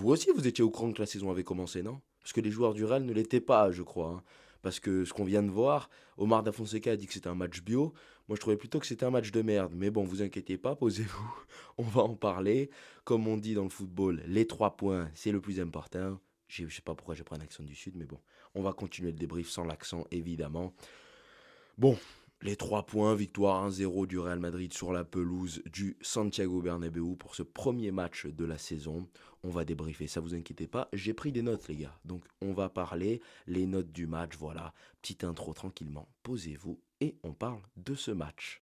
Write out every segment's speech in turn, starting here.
Vous aussi, vous étiez au courant que la saison avait commencé, non? Parce que les joueurs du Real ne l'étaient pas, je crois, hein. Parce que ce qu'on vient de voir, Omar Da Fonseca a dit que c'était un match bio. Moi, je trouvais plutôt que c'était un match de merde. Mais bon, vous inquiétez pas, posez-vous. On va en parler. Comme on dit dans le football, les 3 points, c'est le plus important. Je sais pas pourquoi j'ai pris un accent du Sud, mais bon. On va continuer le débrief sans l'accent, évidemment. Bon, les 3 points, victoire 1-0 du Real Madrid sur la pelouse du Santiago Bernabéu pour ce premier match de la saison. On va débriefer, ça vous inquiétez pas, j'ai pris des notes les gars. Donc on va parler les notes du match, voilà, petite intro tranquillement, posez-vous et on parle de ce match.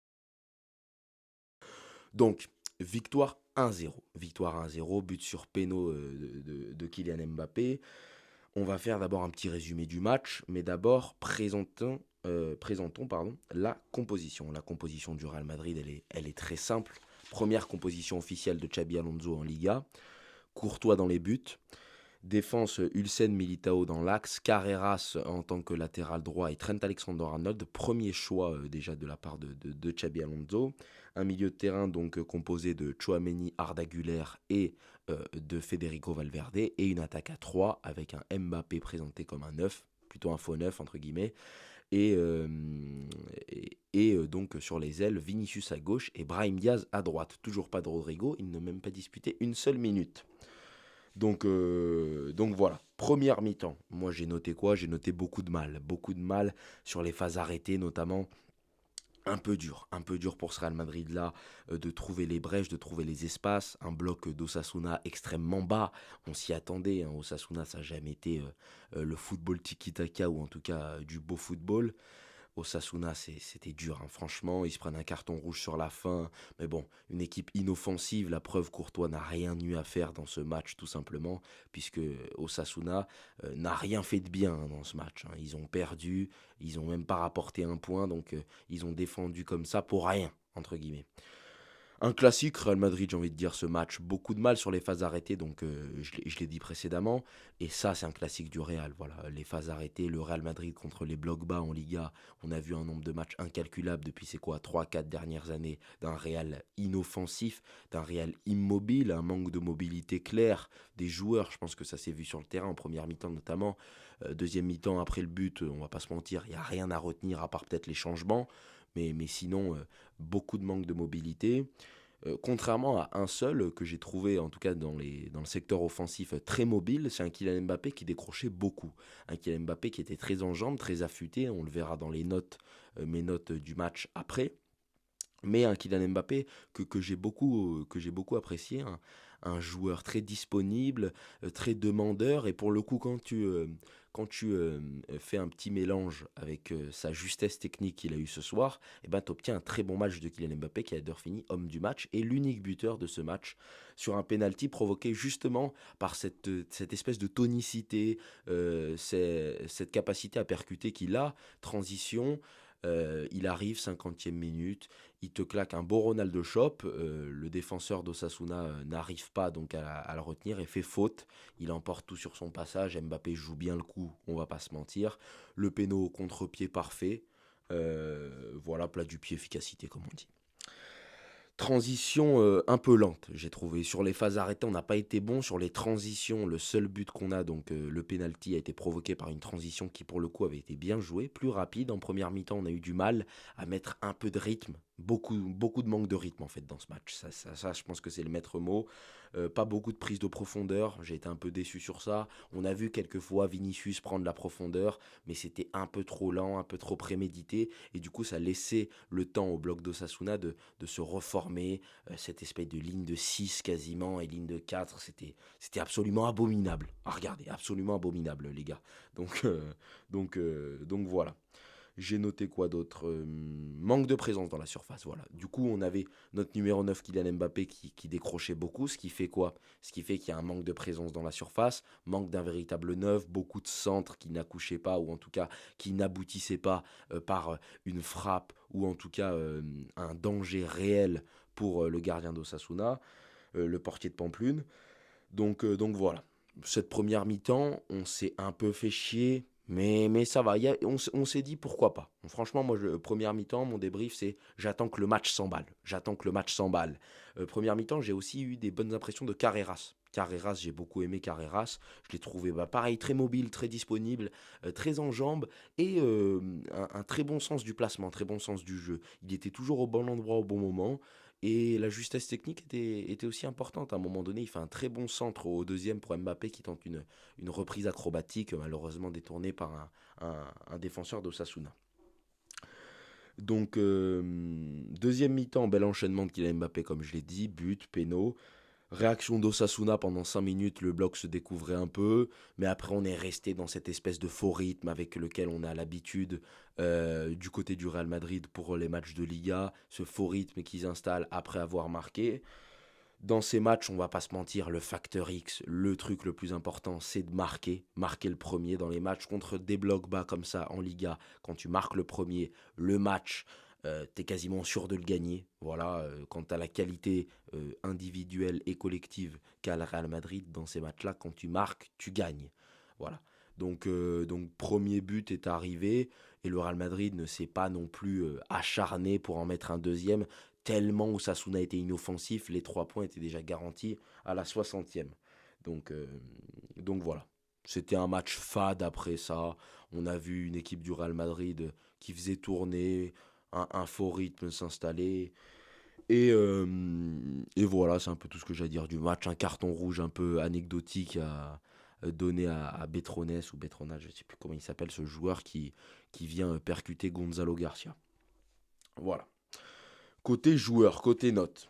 Donc, victoire 1-0. Victoire 1-0, but sur péno de Kylian Mbappé. On va faire d'abord un petit résumé du match, mais d'abord présentons la composition. La composition du Real Madrid, elle est très simple. Première composition officielle de Xabi Alonso en Liga. Courtois dans les buts. Défense Hulsen Militao dans l'axe, Carreras en tant que latéral droit et Trent Alexander-Arnold, premier choix déjà de la part de Xabi Alonso. Un milieu de terrain donc composé de Tchouaméni, Arda Güler et de Federico Valverde et une attaque à 3 avec un Mbappé présenté comme un 9, plutôt un faux 9 entre guillemets, et donc sur les ailes Vinicius à gauche et Brahim Diaz à droite. Toujours pas de Rodrigo, il n'a même pas disputé une seule minute. Donc voilà, première mi-temps. Moi j'ai noté quoi? J'ai noté beaucoup de mal sur les phases arrêtées notamment. Un peu dur pour ce Real Madrid là, de trouver les brèches, de trouver les espaces. Un bloc d'Osasuna extrêmement bas, on s'y attendait, hein. Osasuna ça n'a jamais été le football tiki-taka ou en tout cas du beau football. Osasuna, c'était dur, hein. Franchement, ils se prennent un carton rouge sur la fin. Mais bon, une équipe inoffensive, la preuve, Courtois n'a rien eu à faire dans ce match, tout simplement, puisque Osasuna n'a rien fait de bien, hein, dans ce match, hein. Ils ont perdu, ils n'ont même pas rapporté un point, donc ils ont défendu comme ça pour rien, entre guillemets. Un classique, Real Madrid, j'ai envie de dire, ce match. Beaucoup de mal sur les phases arrêtées, donc je l'ai dit précédemment. Et ça, c'est un classique du Real. Voilà, les phases arrêtées, le Real Madrid contre les blocs bas en Liga. On a vu un nombre de matchs incalculable depuis, c'est quoi, 3 4 dernières années, d'un Real inoffensif, d'un Real immobile, un manque de mobilité claire des joueurs. Je pense que ça s'est vu sur le terrain en première mi-temps notamment. Deuxième mi-temps, après le but, on va pas se mentir, il n'y a rien à retenir à part peut-être les changements. Mais sinon, beaucoup de manque de mobilité. Contrairement à un seul que j'ai trouvé, en tout cas dans le secteur offensif, très mobile, c'est un Kylian Mbappé qui décrochait beaucoup. Un Kylian Mbappé qui était très en jambes, très affûté, on le verra dans les notes, mes notes du match après. Mais un Kylian Mbappé que j'ai beaucoup apprécié, un joueur très disponible, très demandeur, et pour le coup, quand tu fais un petit mélange avec sa justesse technique qu'il a eu ce soir, eh ben, tu obtiens un très bon match de Kylian Mbappé qui a d'ailleurs fini homme du match et l'unique buteur de ce match sur un penalty provoqué justement par cette espèce de tonicité, cette capacité à percuter qu'il a, transition. Il arrive, 50e minute, il te claque un beau Ronaldo Shop, le défenseur d'Osasuna n'arrive pas donc à le retenir et fait faute. Il emporte tout sur son passage, Mbappé joue bien le coup, on va pas se mentir. Le péno au contre-pied parfait, voilà, plat du pied, efficacité comme on dit. Transition un peu lente, j'ai trouvé. Sur les phases arrêtées, on n'a pas été bon. Sur les transitions, le seul but qu'on a, donc le penalty, a été provoqué par une transition qui, pour le coup, avait été bien jouée, plus rapide. En première mi-temps, on a eu du mal à mettre un peu de rythme. Beaucoup de manque de rythme, en fait, dans ce match. Ça, je pense que c'est le maître mot. Pas beaucoup de prise de profondeur. J'ai été un peu déçu sur ça. On a vu quelquefois Vinicius prendre la profondeur, mais c'était un peu trop lent, un peu trop prémédité. Et du coup, ça laissait le temps au bloc d'Osasuna de se reformer, cette espèce de ligne de 6 quasiment et ligne de 4, c'était absolument abominable à regarder, absolument abominable les gars. Donc, donc voilà. J'ai noté quoi d'autre? Manque de présence dans la surface, voilà. Du coup, on avait notre numéro 9 Kylian Mbappé qui décrochait beaucoup, ce qui fait quoi? Ce qui fait qu'il y a un manque de présence dans la surface, manque d'un véritable neuf, beaucoup de centres qui n'accouchaient pas, ou en tout cas qui n'aboutissaient pas par une frappe, ou en tout cas un danger réel pour le gardien d'Osasuna, le portier de Pamplune. Donc voilà. Cette première mi-temps, on s'est un peu fait chier, mais ça va. On s'est dit pourquoi pas. Franchement, moi, première mi-temps, mon débrief, c'est j'attends que le match s'emballe. J'attends que le match s'emballe. Première mi-temps, j'ai aussi eu des bonnes impressions de Carreras, Carreras, j'ai beaucoup aimé Carreras. Je l'ai trouvé pareil, très mobile, très disponible, très en jambes et un très bon sens du placement, très bon sens du jeu. Il était toujours au bon endroit au bon moment. Et la justesse technique était aussi importante. À un moment donné, il fait un très bon centre au deuxième pour Mbappé qui tente une reprise acrobatique, malheureusement détournée par un défenseur d'Osasuna. Donc, deuxième mi-temps, bel enchaînement de Kylian Mbappé, comme je l'ai dit, but, péno. Réaction d'Osasuna pendant 5 minutes, le bloc se découvrait un peu, mais après on est resté dans cette espèce de faux rythme avec lequel on a l'habitude du côté du Real Madrid pour les matchs de Liga, ce faux rythme qu'ils installent après avoir marqué. Dans ces matchs, on va pas se mentir, le facteur X, le truc le plus important, c'est de marquer le premier dans les matchs contre des blocs bas comme ça en Liga. Quand tu marques le premier, le match, t'es quasiment sûr de le gagner. Voilà, quand t'as la qualité individuelle et collective qu'a le Real Madrid dans ces matchs-là, quand tu marques, tu gagnes. Voilà. Donc premier but est arrivé et le Real Madrid ne s'est pas non plus acharné pour en mettre un deuxième tellement Osasuna était inoffensif, les 3 points étaient déjà garantis à la 60e. Donc, euh, donc voilà. C'était un match fade après ça. On a vu une équipe du Real Madrid qui faisait tourner, un faux rythme s'installer. Et voilà, c'est un peu tout ce que j'ai à dire du match. Un carton rouge un peu anecdotique à donner à Betrones ou Betrona, je ne sais plus comment il s'appelle, ce joueur qui vient percuter Gonzalo Garcia. Voilà. Côté joueur, côté notes.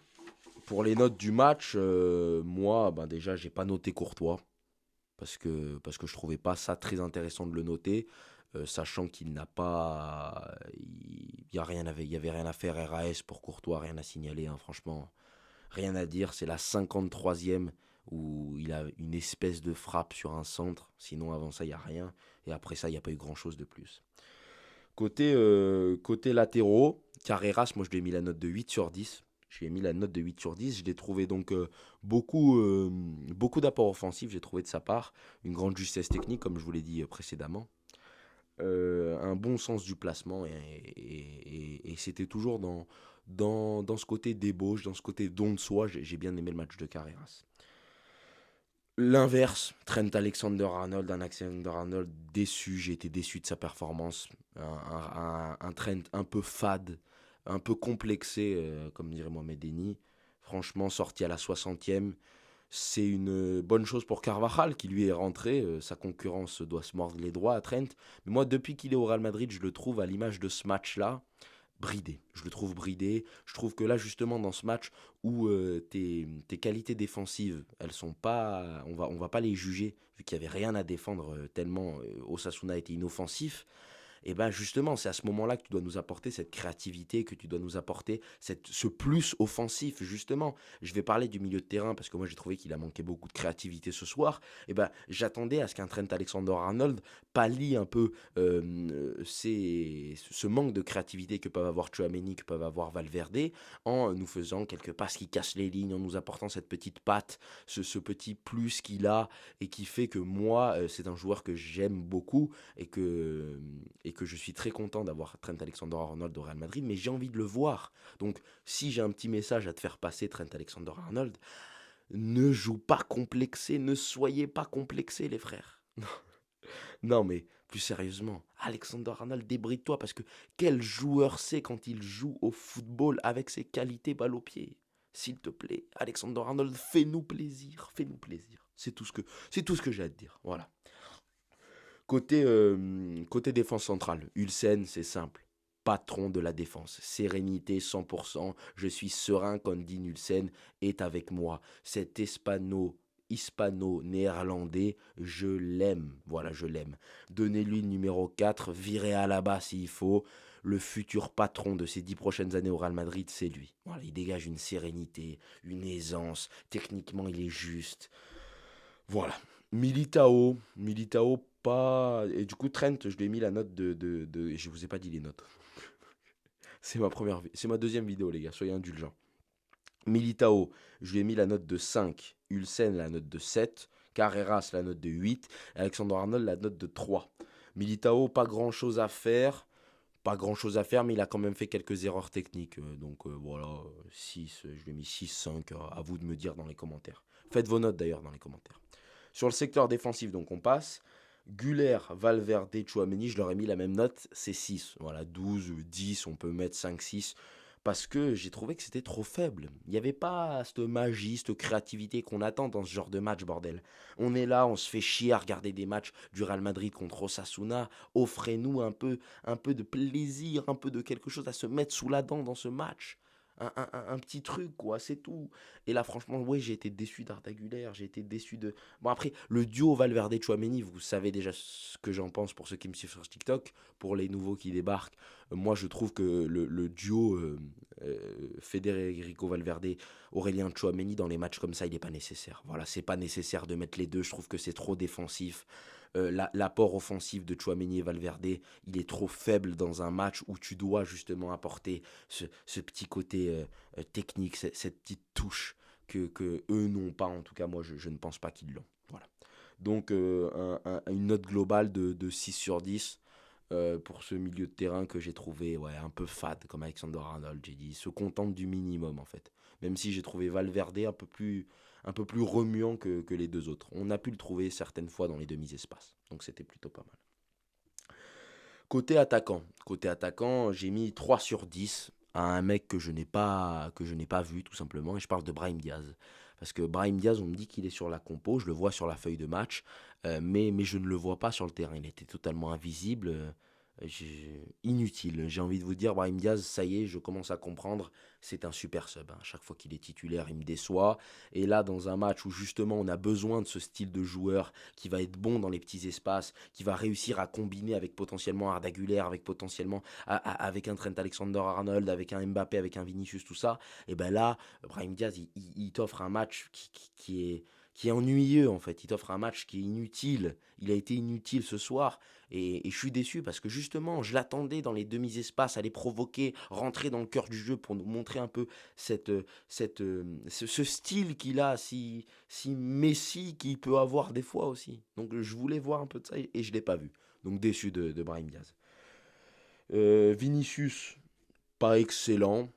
Pour les notes du match, moi, ben déjà, j'ai pas noté Courtois parce que je trouvais pas ça très intéressant de le noter, sachant qu'il n'a pas, il y avait rien à faire RAS pour Courtois, rien à signaler, hein, franchement, rien à dire. C'est la 53e où il a une espèce de frappe sur un centre. Sinon, avant ça, il y a rien. Et après ça, il n'y a pas eu grand chose de plus. Côté latéraux, Carreras, moi je lui ai mis la note de 8 sur 10. Je lui ai mis la note de 8 sur 10. Je l'ai trouvé donc beaucoup d'apports offensifs, j'ai trouvé de sa part. Une grande justesse technique, comme je vous l'ai dit précédemment. Un bon sens du placement. Et c'était toujours dans ce côté débauche, dans ce côté don de soi. J'ai bien aimé le match de Carreras. L'inverse, Trent Alexander-Arnold, un Alexander-Arnold déçu, j'ai été déçu de sa performance. Un Trent un peu fade, un peu complexé, comme dirait Mohamed Eni. Franchement, sorti à la 60e, c'est une bonne chose pour Carvajal qui lui est rentré. Sa concurrence doit se mordre les doigts à Trent. Mais moi, depuis qu'il est au Real Madrid, je le trouve à l'image de ce match-là bridé. Je le trouve bridé. Je trouve que là, justement, dans ce match où tes qualités défensives, elles sont pas. On va pas les juger, vu qu'il n'y avait rien à défendre tellement Osasuna était inoffensif. Et ben justement, c'est à ce moment-là que tu dois nous apporter cette créativité, que tu dois nous apporter ce plus offensif, justement. Je vais parler du milieu de terrain parce que moi j'ai trouvé qu'il a manqué beaucoup de créativité ce soir. Et ben j'attendais à ce qu'un Trent Alexander-Arnold pallie un peu ce manque de créativité que peuvent avoir Tchouaméni, que peuvent avoir Valverde, en nous faisant quelques passes qui cassent les lignes, en nous apportant cette petite patte, ce petit plus qu'il a et qui fait que moi, c'est un joueur que j'aime beaucoup et que je suis très content d'avoir Trent Alexander-Arnold au Real Madrid, mais j'ai envie de le voir. Donc, si j'ai un petit message à te faire passer, Trent Alexander-Arnold, ne joue pas complexé, ne soyez pas complexés, les frères. Non, mais plus sérieusement, Alexander-Arnold, débride-toi, parce que quel joueur c'est quand il joue au football avec ses qualités balle au pied. S'il te plaît, Alexander-Arnold, fais-nous plaisir, fais-nous plaisir. C'est tout ce que j'ai à te dire. Voilà. Côté défense centrale, Ulsen, c'est simple. Patron de la défense. Sérénité 100%. Je suis serein quand Dean Ulsen est avec moi. Cet hispano-néerlandais, je l'aime. Voilà, je l'aime. Donnez-lui le numéro 4, virez à la bas s'il faut. Le futur patron de ces 10 prochaines années au Real Madrid, c'est lui. Voilà, il dégage une sérénité, une aisance. Techniquement, il est juste. Voilà. Militao, pas. Et du coup, Trent, je lui ai mis la note de. Je vous ai pas dit les notes. C'est ma deuxième vidéo, les gars, soyez indulgents. Militao, je lui ai mis la note de 5. Ulsen, la note de 7. Carreras, la note de 8. Alexander Arnold, la note de 3. Militao, pas grand chose à faire. Pas grand chose à faire, mais il a quand même fait quelques erreurs techniques. Donc voilà, 6, je lui ai mis 6, 5. À vous de me dire dans les commentaires. Faites vos notes d'ailleurs dans les commentaires. Sur le secteur défensif, donc on passe. Güler, Valverde, Tchouaméni, je leur ai mis la même note, c'est 6. Voilà, 12, 10, on peut mettre 5, 6. Parce que j'ai trouvé que c'était trop faible. Il n'y avait pas cette magie, cette créativité qu'on attend dans ce genre de match, bordel. On est là, on se fait chier à regarder des matchs du Real Madrid contre Osasuna. Offrez-nous un peu de plaisir, un peu de quelque chose à se mettre sous la dent dans ce match. Un petit truc, quoi, c'est tout. Et là, franchement, ouais, j'ai été déçu d'Arda Güler, j'ai été déçu de... Bon, après, le duo Valverde-Chouameni, vous savez déjà ce que j'en pense pour ceux qui me suivent sur TikTok. Pour les nouveaux qui débarquent, moi, je trouve que le duo Federico Valverde, Aurélien Chouameni, dans les matchs comme ça, il n'est pas nécessaire. Voilà, c'est pas nécessaire de mettre les deux, je trouve que c'est trop défensif. L'apport offensif de Chouameni et Valverde, il est trop faible dans un match où tu dois justement apporter ce petit côté technique, cette petite touche que eux n'ont pas. En tout cas, moi, je ne pense pas qu'ils l'ont. Voilà. Donc, une note globale de 6 sur 10 pour ce milieu de terrain que j'ai trouvé ouais, un peu fade, comme Alexander-Arnold. J'ai dit, se contente du minimum, en fait. Même si j'ai trouvé Valverde un peu plus remuant que les deux autres. On a pu le trouver certaines fois dans les demi-espaces. Donc, c'était plutôt pas mal. Côté attaquant, j'ai mis 3 sur 10 à un mec que je n'ai pas vu tout simplement, et je parle de Brahim Diaz. Parce que Brahim Diaz, on me dit qu'il est sur la compo, je le vois sur la feuille de match, mais je ne le vois pas sur le terrain. Il était totalement invisible, inutile. J'ai envie de vous dire, Brahim Diaz, ça y est, je commence à comprendre, c'est un super sub. Hein. Chaque fois qu'il est titulaire, il me déçoit. Et là, dans un match où justement on a besoin de ce style de joueur qui va être bon dans les petits espaces, qui va réussir à combiner avec potentiellement Arda Güler, avec potentiellement avec un Trent Alexander-Arnold, avec un Mbappé, avec un Vinicius, tout ça, et ben là, Brahim Diaz, il t'offre un match qui est ennuyeux en fait. Il t'offre un match qui est inutile. Il a été inutile ce soir et je suis déçu parce que justement, je l'attendais dans les demi-espaces, aller provoquer, rentrer dans le cœur du jeu pour nous montrer un peu ce style qu'il a, si Messi qu'il peut avoir des fois aussi. Donc je voulais voir un peu de ça et je ne l'ai pas vu. Donc déçu de Brahim Diaz. Vinicius, pas excellent,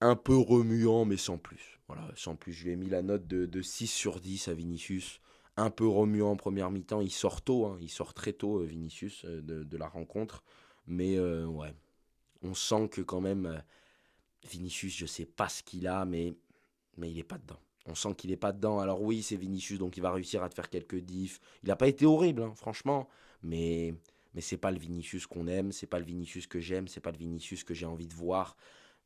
un peu remuant mais sans plus. Voilà, sans plus, je lui ai mis la note de 6 sur 10 à Vinicius. Un peu remuant en première mi-temps, il sort tôt, hein, il sort très tôt Vinicius de la rencontre. Mais ouais, on sent que quand même Vinicius, je sais pas ce qu'il a, mais il est pas dedans. On sent qu'il est pas dedans. Alors oui, c'est Vinicius, donc il va réussir à te faire quelques diffs. Il n'a pas été horrible, hein, franchement, mais c'est pas le Vinicius qu'on aime, c'est pas le Vinicius que j'aime, c'est pas le Vinicius que j'ai envie de voir.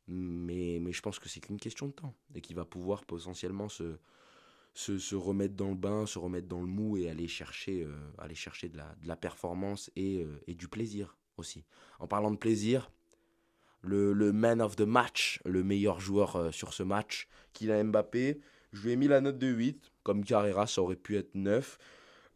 Mais je pense que c'est qu'une question de temps et qu'il va pouvoir potentiellement se remettre dans le bain, se remettre dans le mou et aller chercher de la performance et du plaisir aussi. En parlant de plaisir, le man of the match, le meilleur joueur sur ce match, Kylian Mbappé, je lui ai mis la note de 8, comme Carrera, ça aurait pu être 9.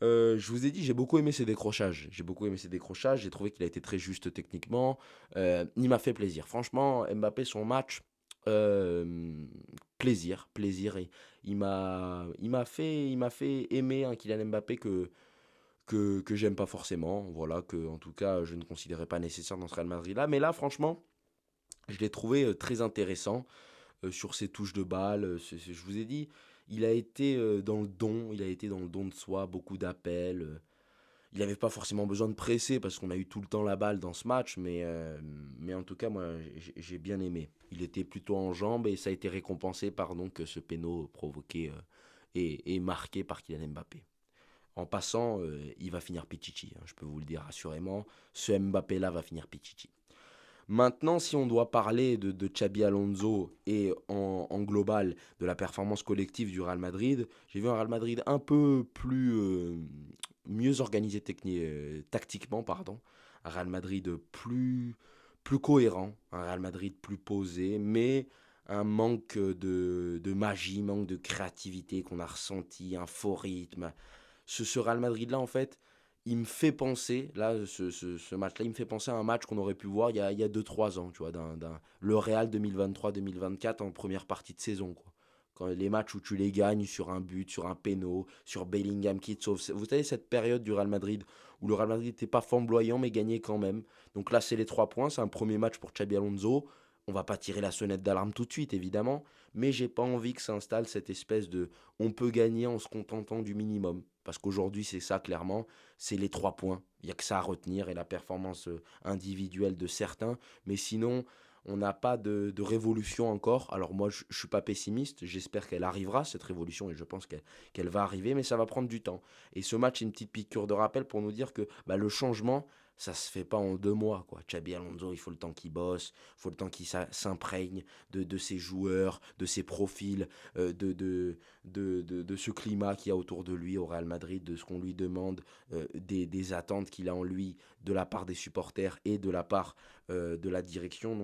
Je vous ai dit, j'ai beaucoup aimé ses décrochages. J'ai beaucoup aimé ses décrochages. J'ai trouvé qu'il a été très juste techniquement. Il m'a fait plaisir. Franchement, Mbappé, son match, euh, plaisir, plaisir. Et il m'a fait aimer un Kylian Mbappé que j'aime pas forcément. Voilà, que en tout cas, je ne considérais pas nécessaire dans ce Real Madrid là. Mais là, franchement, je l'ai trouvé très intéressant sur ses touches de balle. Je vous ai dit, il a été dans le don, il a été dans le don de soi, beaucoup d'appels. Il n'avait pas forcément besoin de presser parce qu'on a eu tout le temps la balle dans ce match, mais en tout cas, moi, j'ai bien aimé. Il était plutôt en jambes et ça a été récompensé par donc ce péno provoqué et marqué par Kylian Mbappé. En passant, il va finir Pichichi, hein, je peux vous le dire assurément. Ce Mbappé-là va finir Pichichi. Maintenant, si on doit parler de Xabi Alonso et en global de la performance collective du Real Madrid, j'ai vu un Real Madrid un peu plus mieux organisé tactiquement, pardon. Un Real Madrid plus cohérent, un Real Madrid plus posé, mais un manque de magie, manque de créativité qu'on a ressenti, un faux rythme. Ce Real Madrid-là, en fait, il me fait penser, là, ce match-là, il me fait penser à un match qu'on aurait pu voir il y a 2-3 ans, tu vois, le Real 2023-2024 en première partie de saison, quoi. Quand les matchs où tu les gagnes sur un but, sur un péno, sur Bellingham qui te sauve. Vous savez, cette période du Real Madrid où le Real Madrid n'était pas flamboyant mais gagnait quand même. Donc là, c'est les 3 points, c'est un premier match pour Xabi Alonso. On va pas tirer la sonnette d'alarme tout de suite, évidemment, mais j'ai pas envie que s'installe cette espèce de on peut gagner en se contentant du minimum. Parce qu'aujourd'hui, c'est ça, clairement, c'est les 3 points. Il n'y a que ça à retenir et la performance individuelle de certains. Mais sinon, on n'a pas de révolution encore. Alors moi, je ne suis pas pessimiste. J'espère qu'elle arrivera, cette révolution, et je pense qu'elle va arriver, mais ça va prendre du temps. Et ce match est une petite piqûre de rappel pour nous dire que bah, le changement, ça se fait pas en 2 mois, quoi. Xabi Alonso, il faut le temps qu'il bosse, il faut le temps qu'il s'imprègne de ses joueurs, de ses profils, de ce climat qu'il y a autour de lui au Real Madrid, de ce qu'on lui demande, des attentes qu'il a en lui de la part des supporters et de la part de la direction.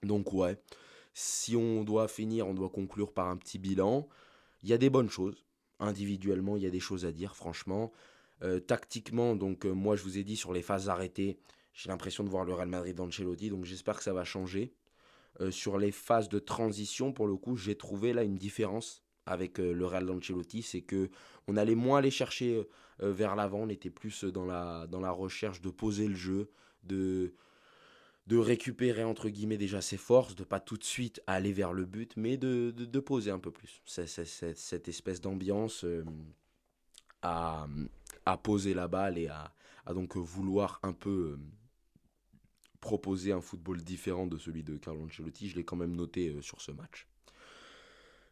Donc ouais, si on doit finir, on doit conclure par un petit bilan. Il y a des bonnes choses. Individuellement, il y a des choses à dire, franchement. Tactiquement, donc moi je vous ai dit sur les phases arrêtées, j'ai l'impression de voir le Real Madrid d'Ancelotti, donc j'espère que ça va changer. Sur les phases de transition, pour le coup, j'ai trouvé là une différence avec le Real d'Ancelotti, c'est que on allait moins aller chercher vers l'avant, on était plus dans la recherche de poser le jeu, de, de récupérer entre guillemets déjà ses forces, de pas tout de suite aller vers le but, mais de poser un peu plus. Cette espèce d'ambiance à, à poser la balle et à donc vouloir un peu proposer un football différent de celui de Carlo Ancelotti, je l'ai quand même noté sur ce match.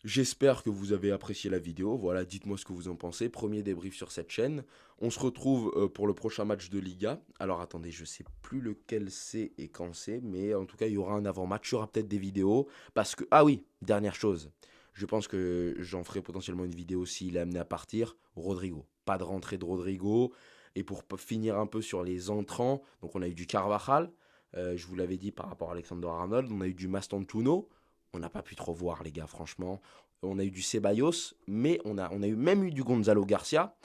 J'espère que vous avez apprécié la vidéo. Voilà, dites-moi ce que vous en pensez. Premier débrief sur cette chaîne. On se retrouve pour le prochain match de Liga. Alors attendez, je sais plus lequel c'est et quand c'est, mais en tout cas, il y aura un avant-match. Il y aura peut-être des vidéos. Parce que, ah oui, dernière chose. Je pense que j'en ferai potentiellement une vidéo s'il est amené à partir. Rodrigo. Pas de rentrée de Rodrigo. Et pour finir un peu sur les entrants, donc on a eu du Carvajal. Je vous l'avais dit par rapport à Alexander Arnold. On a eu du Mastantuono. On n'a pas pu trop voir, les gars, franchement. On a eu du Ceballos, mais on a même eu du Gonzalo Garcia,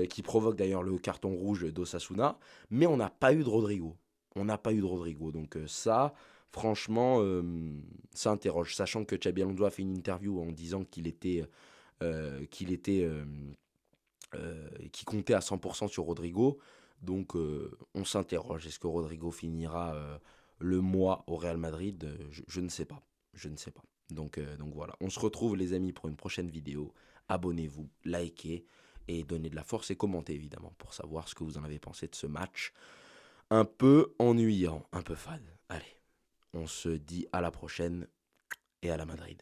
qui provoque d'ailleurs le carton rouge d'Osasuna, mais on n'a pas eu de Rodrigo. On n'a pas eu de Rodrigo. Donc ça, franchement, ça interroge. Sachant que Xabi Alonso a fait une interview en disant qu'il comptait à 100% sur Rodrigo. Donc on s'interroge. Est-ce que Rodrigo finira le mois au Real Madrid? Je ne sais pas. Je ne sais pas. Donc voilà. On se retrouve les amis pour une prochaine vidéo. Abonnez-vous, likez et donnez de la force et commentez évidemment pour savoir ce que vous en avez pensé de ce match. Un peu ennuyant, un peu fade. Allez, on se dit à la prochaine et à la Madrid.